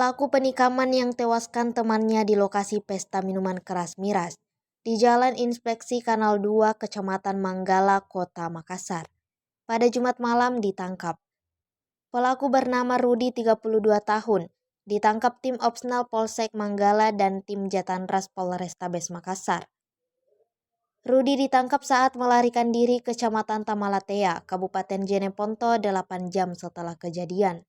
Pelaku penikaman yang tewaskan temannya di lokasi pesta minuman keras miras di Jalan Inspeksi Kanal 2, Kecamatan Manggala, Kota Makassar. Pada Jumat malam ditangkap. Pelaku bernama Rudi, 32 tahun, ditangkap tim Opsnal Polsek Manggala dan tim Jatanras Polrestabes Makassar. Rudi ditangkap saat melarikan diri ke Kecamatan Tamalatea, Kabupaten Jeneponto 8 jam setelah kejadian.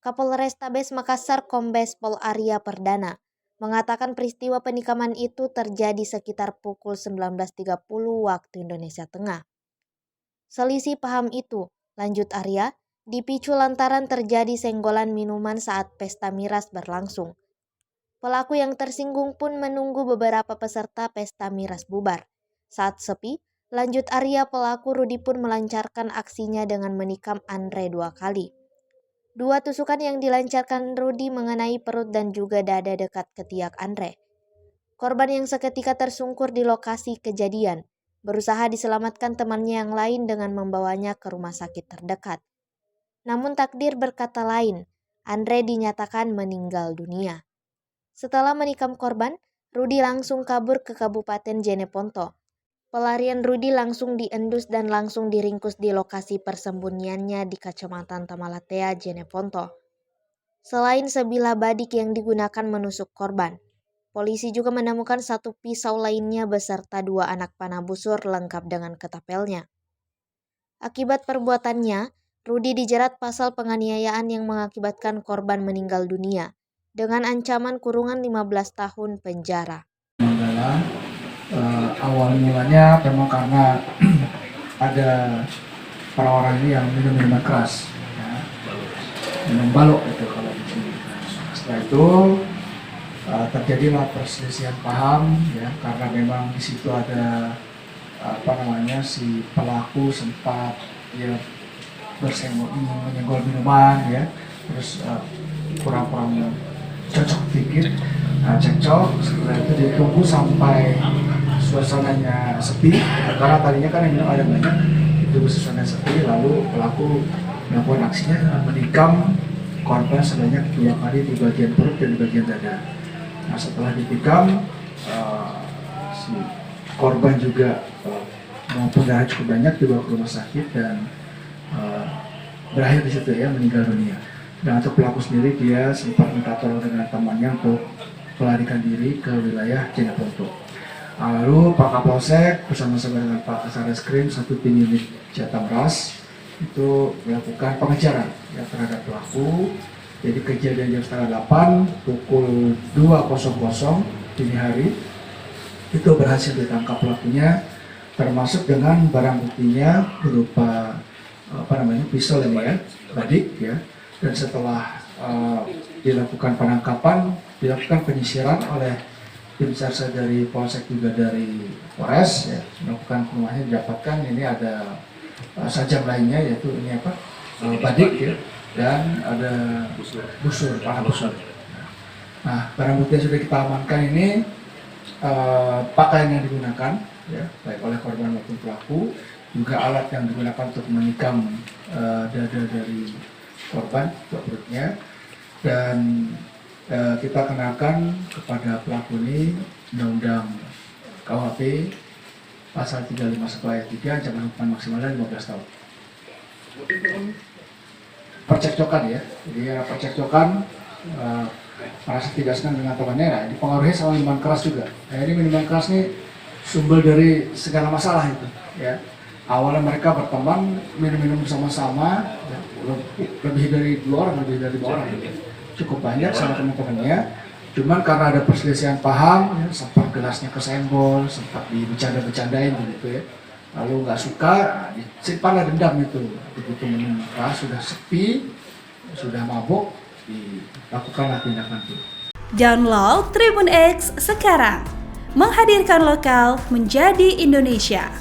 Kapolrestabes Makassar Kombes Pol Arya Perdana mengatakan peristiwa penikaman itu terjadi sekitar pukul 19.30 waktu Indonesia Tengah. Selisih paham itu, lanjut Arya, dipicu lantaran terjadi senggolan minuman saat pesta miras berlangsung. Pelaku yang tersinggung pun menunggu beberapa peserta pesta miras bubar. Saat sepi, lanjut Arya, pelaku Rudi pun melancarkan aksinya dengan menikam Andre 2 kali. 2 tusukan yang dilancarkan Rudi mengenai perut dan juga dada dekat ketiak Andre. Korban yang seketika tersungkur di lokasi kejadian berusaha diselamatkan temannya yang lain dengan membawanya ke rumah sakit terdekat. Namun takdir berkata lain, Andre dinyatakan meninggal dunia. Setelah menikam korban, Rudi langsung kabur ke Kabupaten Jeneponto. Pelarian Rudi langsung diendus dan langsung diringkus di lokasi persembunyiannya di Kecamatan Tamalatea, Jeneponto. Selain sebilah badik yang digunakan menusuk korban, polisi juga menemukan 1 pisau lainnya beserta 2 anak panah busur lengkap dengan ketapelnya. Akibat perbuatannya, Rudi dijerat pasal penganiayaan yang mengakibatkan korban meninggal dunia dengan ancaman kurungan 15 tahun penjara. Awal mulanya memang karena ada orang-orang ini yang minum minuman keras, ya, minum balok itu kalau di sini. Setelah itu terjadilah perselisihan paham, ya, karena memang di situ ada si pelaku sempat ya menyenggol minuman, ya, terus kurang cocok dikit, cekcok. Setelah itu ditunggu sampai suasananya sepi, karena tadinya kan yang ada banyak, itu suasana sepi, lalu pelaku melakukan aksinya dengan menikam korban sebanyak 2 kali di bagian perut dan di bagian dada. Nah, setelah ditikam, si korban juga maupun darah cukup banyak dibawa ke rumah sakit dan berakhir di situ, ya, meninggal dunia. Dan untuk pelaku sendiri, dia sempat minta tolong dengan temannya untuk melarikan diri ke wilayah Jeneponto. Lalu Pak Kapolsek bersama-sama dengan Pak Kasareskrim 1 tim unit Jatanras itu melakukan pengejaran, ya, terhadap pelaku. Jadi kejadian jam 7:30 pukul 2.00 dini hari itu berhasil ditangkap pelakunya, termasuk dengan barang buktinya berupa pisau ini, ya, badik, ya. Dan setelah dilakukan penangkapan, dilakukan penyisiran oleh tim SAR dari Polsek juga dari Polres, ya, melakukan ke rumahnya, didapatkan ini ada sajam lainnya, yaitu ini badik, ya, dan ada busur, panah busur. Nah, barang bukti yang sudah kita amankan ini pakaian yang digunakan, ya, baik oleh korban maupun pelaku, juga alat yang digunakan untuk menikam dada dari korban, perutnya, dan kita kenakan kepada pelaku ini Undang-Undang KUHP pasal 351 ayat 3, ancaman hukuman maksimalnya 15 tahun. Percekcokan, ya, jadi percekcokan, merasa tidak senang dengan temannya, nah, dipengaruhi sama minuman keras juga. Nah, ini minuman keras ini sumber dari segala masalah itu, ya. Awalnya mereka berteman, minum-minum bersama-sama, ya, lebih dari 2 orang, gitu. Cukup banyak sama teman-temannya. Cuman karena ada perselisihan paham, ya, sempat gelasnya kesenggol, sempat dibecanda-becandain begitu, ya. Lalu nggak suka, disimpanlah dendam itu. Begitu minum keras, sudah sepi, sudah mabuk, dilakukanlah tindakan itu. Download Tribun X sekarang, menghadirkan lokal menjadi Indonesia.